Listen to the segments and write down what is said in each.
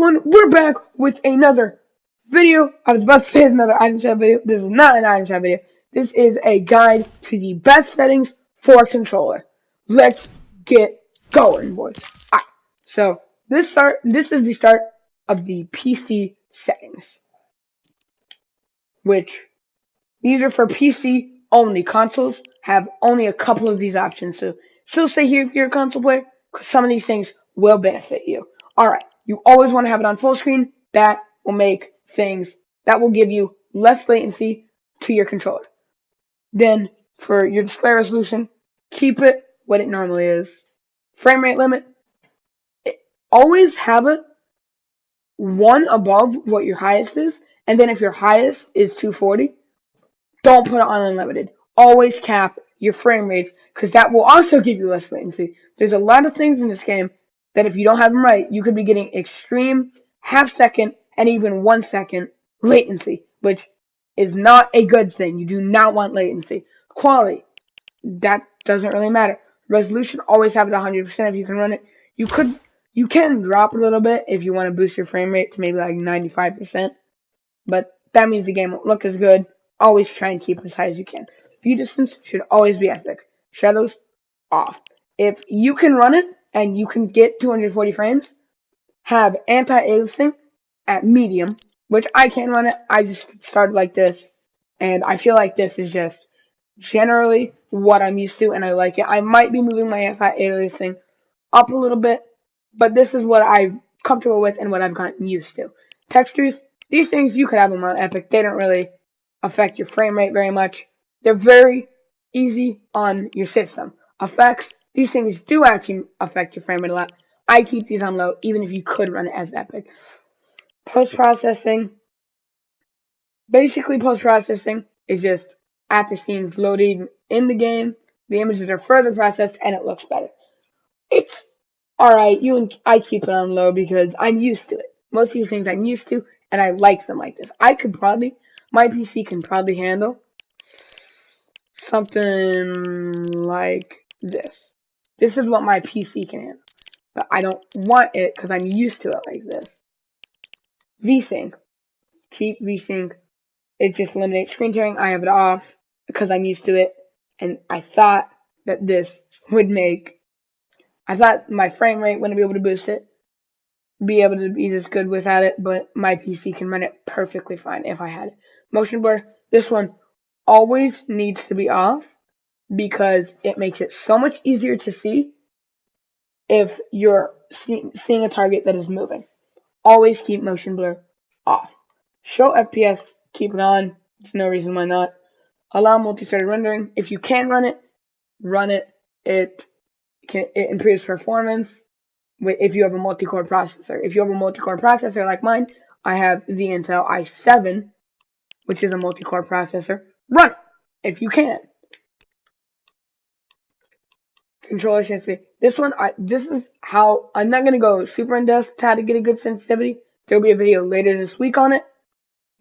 everyone, we're back with another video. I was about to say another item shop video. This is not an item shop video. This is a guide to the best settings for a controller. Let's get going, boys. Alright, so this is the start of the PC settings, which these are for PC only. Consoles have only a couple of these options, so still stay here if you're a console player, because some of these things will benefit you. Alright, you always want to have it on full screen. That will give you less latency to your controller. Then, for your display resolution, keep it what it normally is. Frame rate limit, always have it one above what your highest is, and then if your highest is 240, don't put it on unlimited. Always cap your frame rates, because that will also give you less latency. There's a lot of things in this game that if you don't have them right, you could be getting extreme half-second and even 1 second latency, which is not a good thing. You do not want latency. Quality, that doesn't really matter. Resolution, always have it 100% if you can run it. You can drop a little bit if you want to boost your frame rate to maybe like 95%, but that means the game won't look as good. Always try and keep it as high as you can. View distance should always be epic. Shadows, off. If you can run it and you can get 240 frames, have anti-aliasing at medium, which I can run it. I just started like this, and I feel like this is just generally what I'm used to, and I like it. I might be moving my anti-aliasing up a little bit, but this is what I'm comfortable with and what I've gotten used to. Textures, these things you could have them on epic. They don't really affect your frame rate very much. They're very easy on your system. Effects, these things do actually affect your frame rate a lot. I keep these on low, even if you could run it as epic. Post-processing, basically post-processing is just after scenes loading in the game, the images are further processed and it looks better. It's alright, I keep it on low because I'm used to it. Most of these things I'm used to, and I like them like this. My PC can probably handle something like this. This is what my PC can handle. But I don't want it because I'm used to it like this. VSync. Keep VSync. It just eliminates screen tearing. I have it off because I'm used to it. And I thought that this would I thought my frame rate wouldn't be able to boost it, be able to be this good without it, but my PC can run it perfectly fine if I had it. Motion blur. This one always needs to be off because it makes it so much easier to see if you're seeing a target that is moving. Always keep motion blur off. Show FPS, keep it on. There's no reason why not. Allow multi-threaded rendering. If you can run it, run it. It improves performance if you have a multi-core processor. If you have a multi-core processor like mine, I have the Intel i7, which is a multi-core processor. Run it if you can. Controller sensitivity. This is how I'm not gonna go super in depth to how to get a good sensitivity. There'll be a video later this week on it.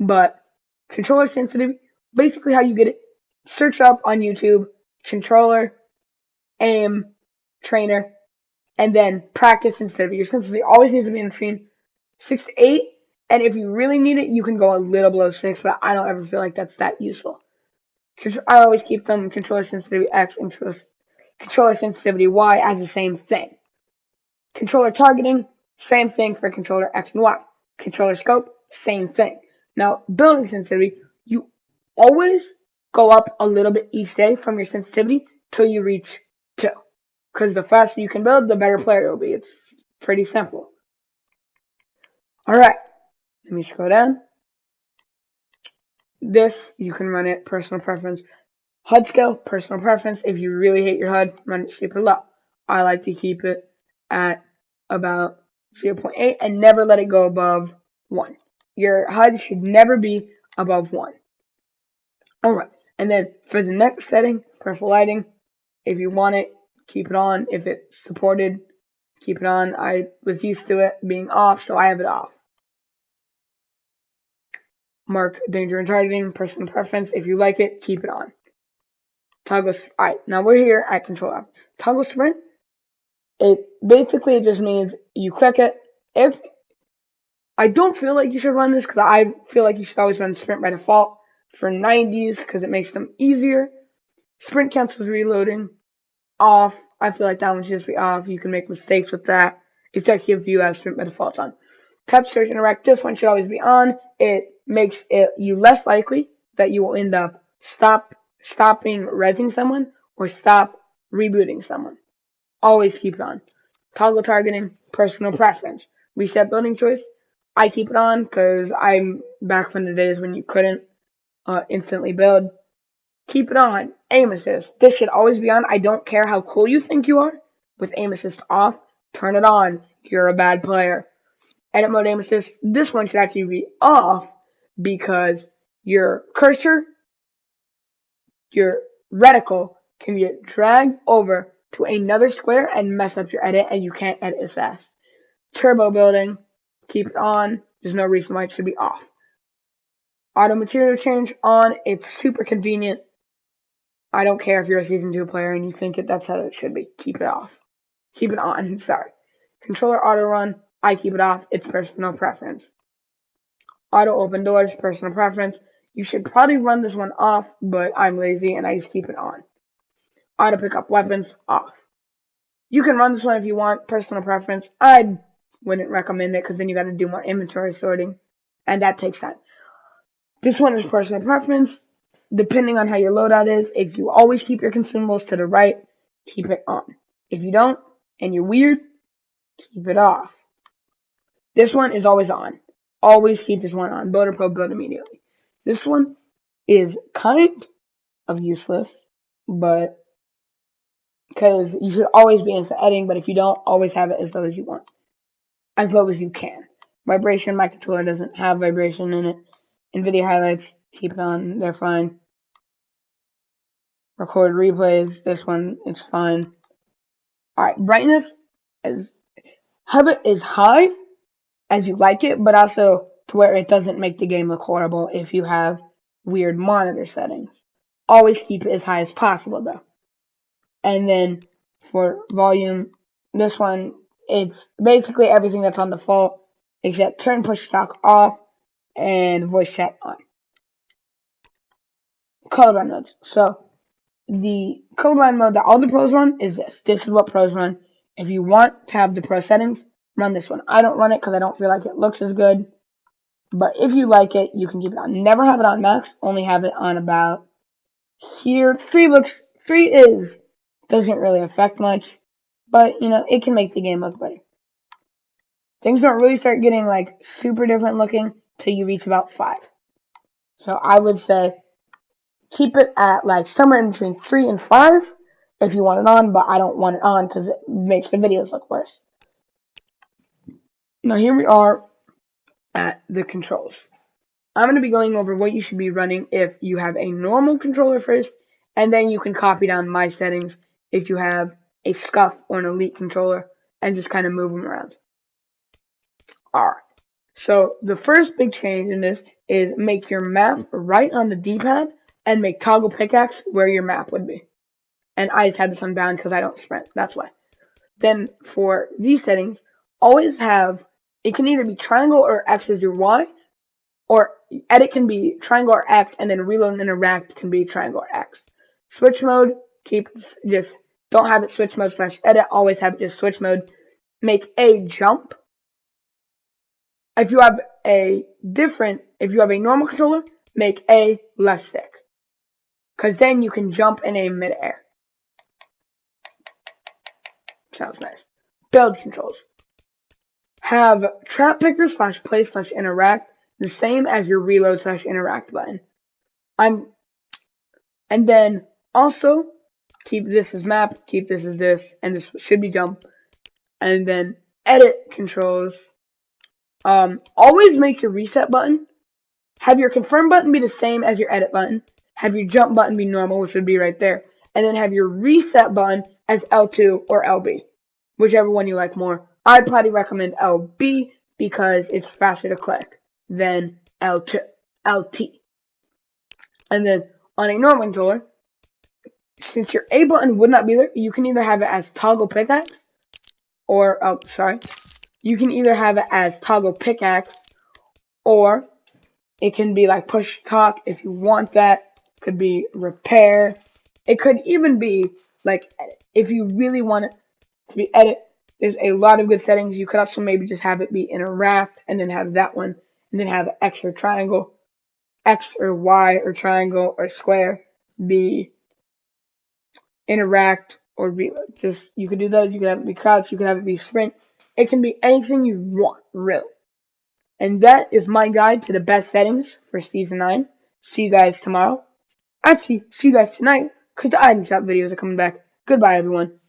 But controller sensitivity, basically how you get it. Search up on YouTube controller aim trainer, and then practice sensitivity. Your sensitivity always needs to be in between 6 to 8, and if you really need it, you can go a little below 6, but I don't ever feel like that's that useful. I always keep them controller sensitivity X and controller sensitivity Y as the same thing. Controller targeting, same thing for controller X and Y. Controller scope, same thing. Now, building sensitivity, you always go up a little bit each day from your sensitivity till you reach 2. Because the faster you can build, the better player you'll be. It's pretty simple. Alright, let me scroll down. This, you can run it, personal preference. HUD scale, personal preference. If you really hate your HUD, run it super low. I like to keep it at about 0.8 and never let it go above 1. Your HUD should never be above 1. Alright, and then for the next setting, peripheral lighting, if you want it, keep it on. If it's supported, keep it on. I was used to it being off, so I have it off. Mark danger and targeting, personal preference. If you like it, keep it on. Toggle. Alright, now we're here at control app. Toggle sprint. It just means you click it. If I don't feel like you should run this because I feel like you should always run sprint by default for 90s because it makes them easier. Sprint cancels reloading. Off. I feel like that one should just be off. You can make mistakes with that, especially if you have sprint by default on. Tap search interact. This one should always be on. It makes it you less likely that you will end up stopping rezzing someone or stop rebooting someone. Always keep it on. Toggle targeting, personal preference. Reset building choice. I keep it on because I'm back from the days when you couldn't instantly build. Keep it on. Aim assist. This should always be on. I don't care how cool you think you are. With aim assist off, turn it on. You're a bad player. Edit mode aim assist. This one should actually be off because your cursor, your reticle can get dragged over to another square and mess up your edit, and you can't edit as fast. Turbo building. Keep it on. There's no reason why it should be off. Auto material change on. It's super convenient. I don't care if you're a Season 2 player and you think that's how it should be. Keep it off. Keep it on. Sorry. Controller auto run. I keep it off. It's personal preference. Auto open doors. Personal preference. You should probably run this one off, but I'm lazy and I just keep it on. Auto pick up weapons. Off. You can run this one if you want. Personal preference. I wouldn't recommend it because then you got to do more inventory sorting, and that takes time. This one is personal preference. Depending on how your loadout is, if you always keep your consumables to the right, keep it on. If you don't, and you're weird, keep it off. This one is always on. Always keep this one on. Builder Pro, build immediately. This one is kind of useless, but because you should always be into editing, but if you don't, always have it as low as you want. As low as you can. Vibration, my controller doesn't have vibration in it. NVIDIA highlights, keep it on, they're fine. Record replays, this one is fine. Alright, brightness have it as high as you like it, but also to where it doesn't make the game look horrible if you have weird monitor settings. Always keep it as high as possible though. And then for volume, this one, it's basically everything that's on default except turn push talk off and voice chat on. Colorblind modes. So the colorblind mode that all the pros run is this. This is what pros run. If you want to have the pro settings, run this one. I don't run it because I don't feel like it looks as good. But if you like it, you can keep it on. Never have it on max. Only have it on about here. 3 doesn't really affect much. But, it can make the game look better. Things don't really start getting, super different looking till you reach about 5. So I would say keep it at, somewhere in between 3 and 5 if you want it on, but I don't want it on because it makes the videos look worse. Now here we are at the controls. I'm going to be going over what you should be running if you have a normal controller first, and then you can copy down my settings if you have a Scuff or an Elite controller and just kind of move them around. Alright, so the first big change in this is make your map right on the D-pad and make toggle pickaxe where your map would be. And I just had this one down because I don't sprint, that's why. Then for these settings, always have, it can either be triangle or X as your Y, or edit can be triangle or X, and then reload and interact can be triangle or X. Switch mode, don't have it switch mode / edit, always have it just switch mode. Make A jump. If you have a normal controller, make A left stick. Because then you can jump in a midair. Sounds nice. Build controls. Have trap picker / play / interact the same as your reload / interact button. And then also keep this as map, keep this as this, and this should be jump. And then edit controls. Always make your reset button. Have your confirm button be the same as your edit button. Have your jump button be normal, which would be right there. And then have your reset button as L2 or LB. Whichever one you like more. I'd probably recommend LB because it's faster to click than LT. And then on a normal controller, since your A button would not be there, you can either have it as toggle pickaxe you can either have it as toggle pickaxe or it can be like push talk if you want that. It could be repair. It could even be like edit. If you really want it to be edit, there's a lot of good settings. You could also maybe just have it be interact and then have that one and then have X or triangle, X or Y or triangle or square be interact or be just you could do those. You could have it be crouch. You could have it be sprint. It can be anything you want, really. And that is my guide to the best settings for season 9. See you guys tomorrow. Actually, see you guys tonight because the item shop videos are coming back. Goodbye, everyone.